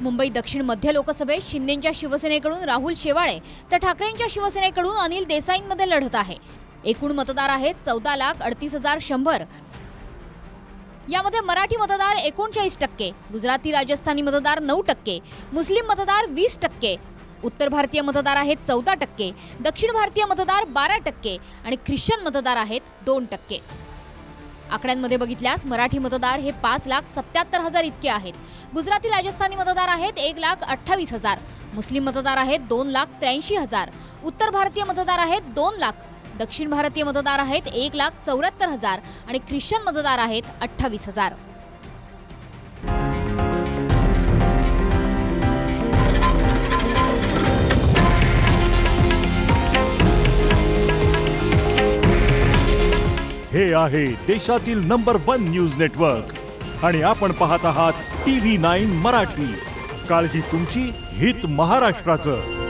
मुंबई दक्षिण मध्य लोकसभेत शिंदेंच्या शिवसेनेकडून राहुल शेवाळे तर ठाकरेंच्या शिवसेनेकडून अनिल देसाईंमध्ये लढत आहे। एकूण मतदार आहेत 14,38,100। यामध्ये मराठी मतदार 39%, गुजराती राजस्थानी मतदार 9%, मुस्लिम मतदार 20%, उत्तर भारतीय मतदार आहेत 14%, दक्षिण भारतीय मतदार 12% आणि ख्रिश्चन मतदार आहेत 2%। आकड्यांमध्ये बघितल्यास मराठी मतदार हे 5,77,000 इतके आहेत, गुजराती राजस्थानी मतदार आहेत 1,28,000, मुस्लिम मतदार आहेत 2,83,000, उत्तर भारतीय मतदार आहेत 2 लाख, दक्षिण भारतीय मतदार आहेत 1,74,000 आणि ख्रिश्चन मतदार आहेत 28,000। हे आहे देशातील नंबर 1 न्यूज नेटवर्क आणि आपण पाहत आहात TV9 मराठी। काळजी तुमची, हित महाराष्ट्राचं।